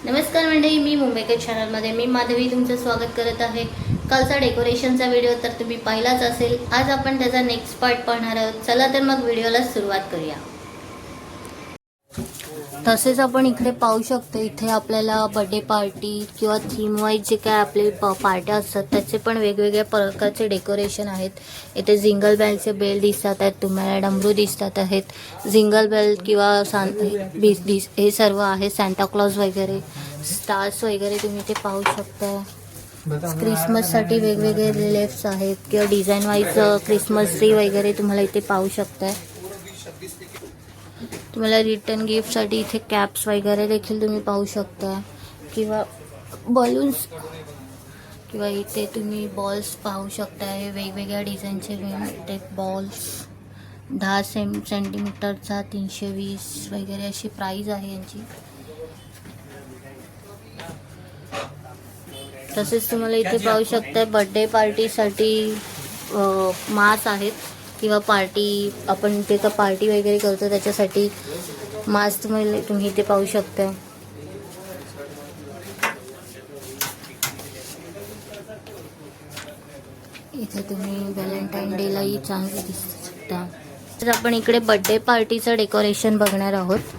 नमस्कार मंडळी, मी मुंबईकर चॅनलमध्ये मी माधवी तुमचं स्वागत करत आहे. कालचा डेकोरेशनचा व्हिडिओ तर तुम्ही पाहिलाच असेल. आज आपण त्याचा नेक्स्ट पार्ट पाहणार आहोत. चला तर मग व्हिडिओला सुरुवात करूया. तसेच आपण इकडे पाहू शकतो, इथे आपल्याला बर्थडे पार्टी किंवा थीम वाईज जे काय आपले पार्ट्या असतात त्याचे पण वेगवेगळ्या प्रकारचे डेकोरेशन आहेत. इथे जिंगल बेलचे बेल दिसतात आहेत, तुम्हाला डमरू दिसतात आहेत. जिंगल बेल किंवा हे सर्व आहे. सांता क्लॉज वगैरे, स्टार्स वगैरे तुम्ही इथे पाहू शकता. क्रिसमससाठी वेगवेगळे रिलेफ्स आहेत किंवा डिझाईन वाईज क्रिसमस ट्री वगैरे तुम्हाला इथे पाहू शकताय. तुम्हाला रिटर्न गिफ्टसाठी इथे कॅप्स वगैरे देखील तुम्ही पाहू शकता किंवा बलून्स किंवा इथे तुम्ही बॉल्स पाहू शकता. हे वेगवेगळ्या डिझाईनचे ते बॉल्स 10 सेंटीमीटरचा 320 वगैरे अशी प्राईज आहे यांची. तसेच तुम्हाला इथे पाहू शकता बर्थडे पार्टीसाठी मास आहेत किंवा पार्टी आपण ते का पार्टी वगैरे करतो त्याच्यासाठी मास्क तुम्ही इथे पाहू शकता. इथे तुम्ही व्हॅलेंटाईन डेलाही चांगले दिसू शकता. तर आपण इकडे बर्थडे पार्टीचं डेकोरेशन बघणार आहोत.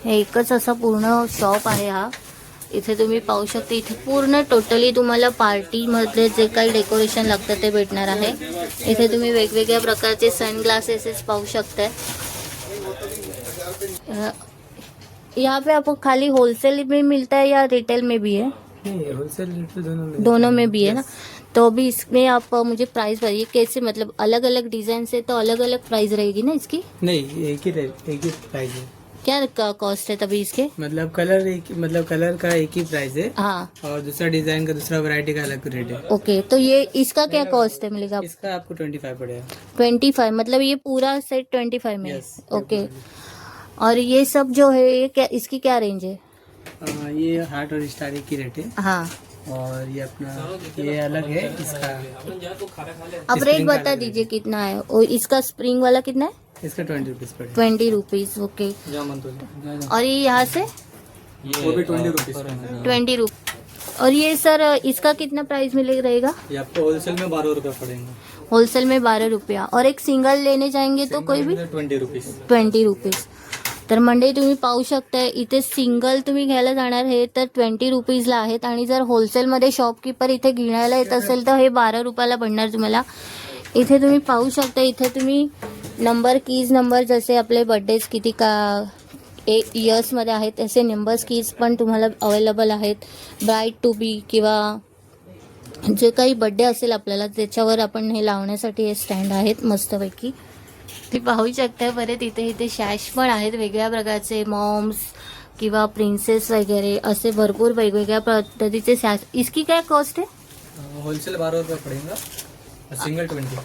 हे एकच असा पूर्ण शॉप आहे हा. इथे तुम्ही पाहू शकता, इथे पूर्ण टोटली तुम्हाला पार्टीमधले जे काही डेकोरेशन लागतं ते भेटणार आहे. इथे तुम्ही वेगवेगळ्या प्रकारचे सनग्लासेस पाहू शकता. यहाँ पे आपको खाली होलसेल में मिलता है या रिटेल में भी है? होलसेल रिटेल दोनों में भी है ना. तो अभी इसमें आप मुझे प्राइस बताइए कैसे, मतलब अलग अलग डिजाइन से तो अलग अलग प्राइस रहेगी ना इसकी? नहीं, एक ही प्राइस है. क्या कॉस्ट है तभी इसके? मतलब कलर का एक ही प्राइस है. हाँ. और दूसरा डिजाइन का, दूसरा वैरायटी का अलग रेट है. ओके, तो ये इसका क्या कॉस्ट है मिलेगा? इसका आपको 25 पड़ेगा. 25, मतलब ये पूरा सेट 25 में? Yes, okay. और ये सब जो है ये क्या, इसकी क्या रेंज है? ये हार्ट और स्टार एक ही रेट है. हाँ. और ये अपना ये अलग है इसका. अब रेट बता दीजिए कितना है. और इसका स्प्रिंग वाला कितना है? इसका 20 रुपीज पड़ेगा. 20 रुपीज. ओके. और ये यहाँ से वो भी 20 रुपीज. 20 रुपये. और ये सर इसका कितना प्राइस मिले रहेगा? ये आपको होलसेल में 12 रुपये पड़ेगा. होलसेल में 12 रुपया. और एक सिंगल लेने जाएंगे तो कोई भी 20 रुपीज. 20 रुपीज. तर मंडळी तुम्ही पाहू शकता, इथे सिंगल तुम्ही घ्यायला जाणार हे तर 20 रुपीजला आहेत. आणि जर होलसेलमध्ये शॉपकीपर इथे घेण्याला येत असेल तर हे 12 रुपयाला पडणार तुम्हाला. इथे तुम्ही पाहू शकता, इथे तुम्ही कीज नंबर जसे आपले बर्थडेज किती का इयर्समध्ये आहेत तसे नंबर्स कीज पण तुम्हाला अवेलेबल आहेत. ब्राईड टू बी किंवा जे काही बर्थडे असेल आपल्याला त्याच्यावर आपण हे लावण्यासाठी हे स्टँड आहेत मस्तपैकी. ते पाहू शकता. परत इथे शॅश पण आहेत वेगवेगळ्या प्रकारचे, मॉम्स किंवा प्रिन्सेस वगैरे असे भरपूर वेगवेगळ्या पद्धतीचे शॅश. इसकी काय कॉस्ट आहे? होलसेल 12 रुपये पडेगा, सिंगल 20.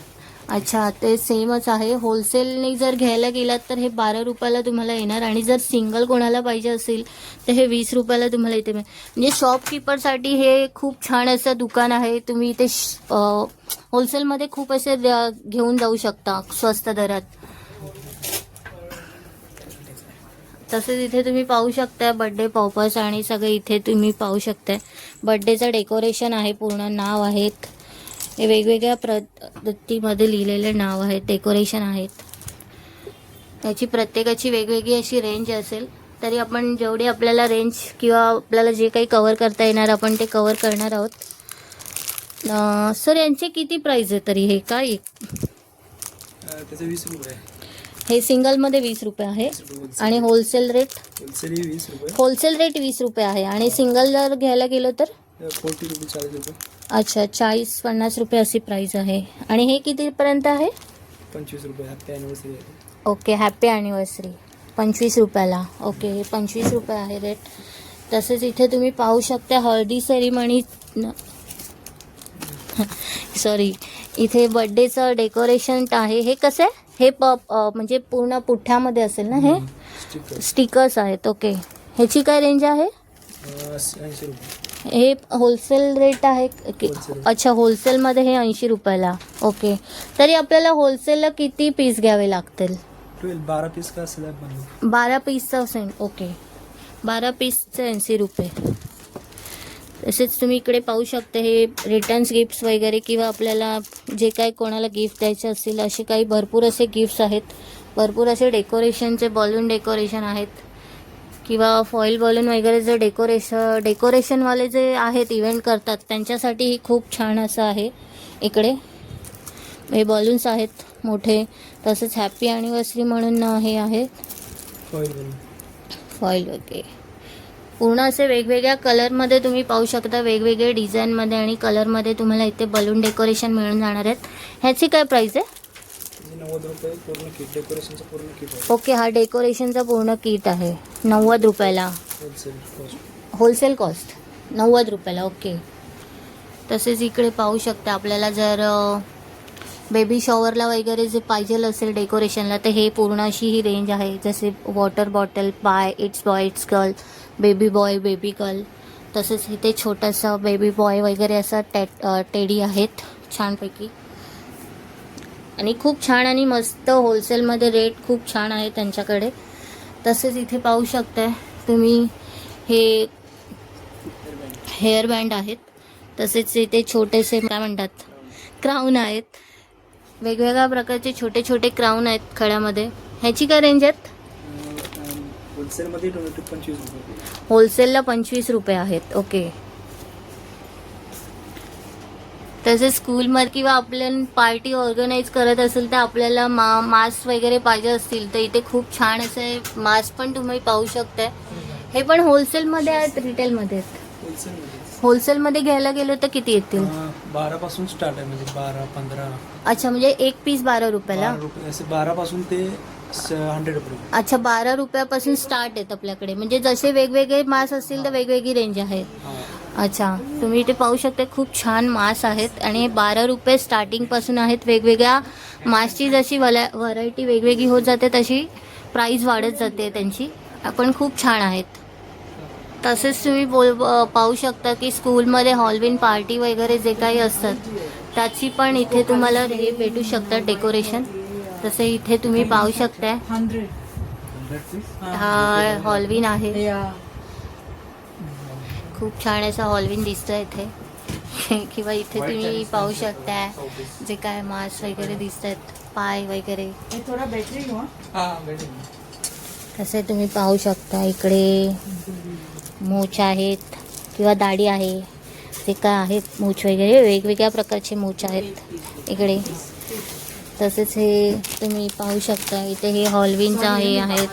अच्छा, ते सेमच आहे. होलसेलने जर घ्यायला गेलात तर हे 12 रुपयाला तुम्हाला येणार. आणि जर सिंगल कोणाला पाहिजे असेल तर हे 20 रुपयाला तुम्हाला इथे मिळेल. म्हणजे शॉपकीपरसाठी हे खूप छान असं दुकान आहे. तुम्ही इथे होलसेलमध्ये खूप असे घेऊन जाऊ शकता स्वस्त दरात. तसेच इथे तुम्ही पाहू शकता बर्थडे पॉपर्स आणि सगळे इथे तुम्ही पाहू शकता. बर्थडेचं डेकोरेशन आहे, पूर्ण नाव आहेत. हे वेगवेगळ्या पद्धतीमध्ये लिहिलेले नाव आहेत, डेकोरेशन आहेत. याची प्रत्येकाची वेगवेगळी अशी रेंज असेल. तरी आपण जेवढी आपल्याला रेंज किंवा आपल्याला जे काही कव्हर करता येणार आपण ते कव्हर करणार आहोत. सर यांचे किती प्राईज आहे तरी हे काय? त्याचे 20 रुपये. हे सिंगलमध्ये 20 रुपये आहे. आणि होलसेल रेट? होलसेल रेट 20 रुपये आहे. आणि सिंगल जर घ्यायला गेलो तर 40 रुपये, 40 रुपये. अच्छा, 40-50 रुपये अशी प्राईस आहे. आणि हे कितीपर्यंत आहे? 25 रुपये. Happy anniversary. Okay, happy anniversary 25 रुपयाला. ओके, हे 25 रुपये आहे रेट. तसेच इथे तुम्ही पाहू शकता हळदी सेरिमनी सॉरी, इथे बर्थडेचं डेकोरेशन आहे. हे कसं आहे? हे म्हणजे पूर्ण पुठ्ठ्यामध्ये असेल ना हे? स्टिकर्स आहेत. ओके, ह्याची काय रेंज आहे? 80 रुपये. हे होलसेल रेट आहे की? अच्छा, होलसेलमध्ये हे 80 रुपयाला. ओके, तरी आपल्याला होलसेलला किती पीस घ्यावे लागतील? 12 पीस का स्लॅब बनवू. 12 पीसचा सेंट. ओके, 12 पीसचे 80 रुपये. तसेच तुम्ही इकडे पाहू शकता हे रिटर्न्स गिफ्ट्स वगैरे किंवा आपल्याला जे काही कोणाला गिफ्ट द्यायचे असतील असे काही भरपूर असे गिफ्ट्स आहेत. भरपूर असे डेकोरेशनचे बॉलून डेकोरेशन आहेत किंवा फॉईल बॉलून वगैरे जे डेकोरेशनवाले जे आहेत इव्हेंट करतात त्यांच्यासाठी ही खूप छान असं आहे. इकडे हे बॉलून्स आहेत मोठे. तसेच हॅपी ॲनिव्हर्सरी म्हणून हे आहे फॉईल वगैरे पूर्ण असे वेगवेगळ्या कलरमध्ये तुम्ही पाहू शकता. वेगवेगळे डिझाईनमध्ये आणि कलरमध्ये तुम्हाला इथे बलून डेकोरेशन मिळून जाणार आहेत. ह्याची काय प्राईस आहे? 90 रुपये पूर्ण किट, डेकोरेशनचं पूर्ण किट आहे. ओके, हा डेकोरेशनचा पूर्ण किट आहे 90 रुपयाला. होलसेल कॉस्ट 90 रुपयाला. ओके. तसेच इकडे पाहू शकता आपल्याला जर बेबी शॉवरला वगैरे जे पाहिजे असेल डेकोरेशनला तर हे पूर्ण अशी ही रेंज आहे. जसे वॉटर बॉटल, पाय, it's boy it's girl, baby boy, baby girl. तसेच इथे छोटंसं बेबी बॉय वगैरे असं टेडी आहेत छानपैकी. आणि खूप छान आणि मस्त होलसेलमध्ये रेट खूप छान आहे त्यांच्याकडे. तसेच इथे पाहू शकता तुम्ही हे हेअर बँड आहेत. तसेच इथे छोटेसे काय म्हणतात क्राऊन आहेत. वेगवेगळ्या प्रकारचे छोटे छोटे क्राऊन आहेत खड्यामध्ये. ह्याची काय रेंज आहेत? होलसेलमध्ये 25 रुपये. होलसेलला 25 रुपये आहेत. ओके. तसेच स्कूलमध्ये किंवा आपल्याला पार्टी ऑर्गनाईज करत असेल तर आपल्याला मास्क वगैरे पाहिजे असतील तर इथे खूप छान असे मास्क पण तुम्ही पाहू शकताय. हे पण होलसेलमध्ये आहेत रिटेलमध्ये आहेत? होलसेलमध्ये घ्यायला गेलो तर किती येतील? 12 पासून स्टार्ट आहे, म्हणजे 12-15. अच्छा, म्हणजे एक पीस 12 रुपयाला. 12 पासून ते 100 रुपये. अच्छा, 12 रुपयापासून स्टार्ट आहेत आपल्याकडे. म्हणजे जसे वेगवेगळे मास असतील तर वेगवेगळी रेंज आहे. अच्छा, तुम्ही इथे पाहू शकता खूप छान मास आहेत आणि 12 रुपये स्टार्टिंगपासून आहेत. वेगवेगळ्या मासची जशी व्हरायटी वेगवेगळी होत जाते तशी प्राईस वाढत जाते त्यांची. पण खूप छान आहेत. तसेच तुम्ही पाहू शकता की स्कूलमध्ये हॉलविन पार्टी वगैरे जे काही असतात त्याची पण इथे तुम्हाला हे भेटू शकतात डेकोरेशन. तसे इथे तुम्ही पाहू शकता हा हॉलविन आहे. खूप छान असा हॉलविन दिसतोय इथे. किंवा इथे तुम्ही पाहू शकता जे काय मास वगैरे दिसत आहेत, पाय वगैरे. तसे तुम्ही पाहू शकता इकडे मूछ आहेत किंवा दाढी आहे. जे काय आहेत मूछ वगैरे वेगवेगळ्या प्रकारचे मूछ आहेत इकडे. तसेच हे तुम्ही पाहू शकता इथे हे हॉलविनचा हे आहेत.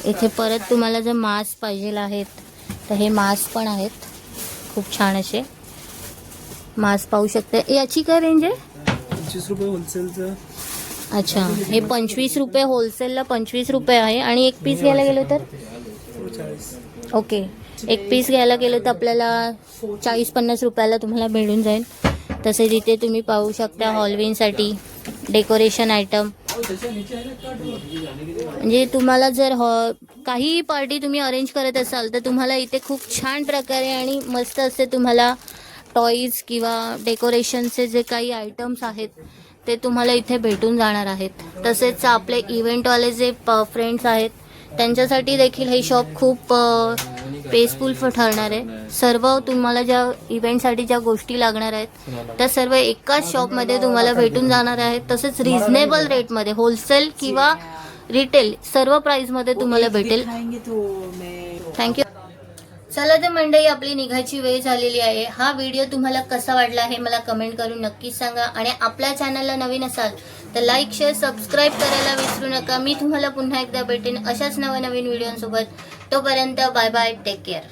इथे परत तुम्हाला जर मास्क पाहिजे आहेत तर हे मास्क पण आहेत. खूप छान असे मास्क पाहू शकता. याची काय रेंज आहे? 25 रुपये होलसेलचं. अच्छा, हे 25 रुपये होलसेलला 25 रुपये आहे. आणि एक पीस घ्यायला गेलो तर 40. ओके, एक पीस घ्यायला गेलो तर आपल्याला 40-50 रुपयाला तुम्हाला मिळून जाईल. तसेच इथे तुम्ही पाहू शकता हॉलविनसाठी डेकोरेशन आयटम. म्हणजे तुम्हाला जर काही पार्टी तुम्ही अरेंज करत असाल तर तुम्हाला इथे खूप छान प्रकारे आणि मस्त असे तुम्हाला टॉईज किंवा डेकोरेशनचे जे काही आयटम्स आहेत ते तुम्हाला इथे भेटून जाणार आहेत. तसेच आपले इव्हेंटवाले जे फ्रेंड्स आहेत त्यांच्यासाठी देखील हे शॉप खूप पेसफुल ठरणार आहे. सर्व तुम्हाला ज्या इव्हेंटसाठी ज्या गोष्टी लागणार आहेत त्या सर्व एकाच शॉपमध्ये तुम्हाला भेटून जाणार आहेत. तसेच रिझनेबल रेटमध्ये होलसेल किंवा रिटेल सर्व प्राईसमध्ये तुम्हाला भेटेल. थँक्यू. चला तर मंडळी, आपली निघायची वेळ झालेली आहे. हा व्हिडिओ तुम्हाला कसा वाटला हे मला कमेंट करून नक्कीच सांगा. आणि आपल्या चॅनलला नवीन असाल तर लाईक, शेअर, सबस्क्राईब करायला विसरू नका. मी तुम्हाला पुन्हा एकदा भेटेन अशाच नवनवीन व्हिडिओसोबत. तोपर्यंत बाय बाय, टेक केअर.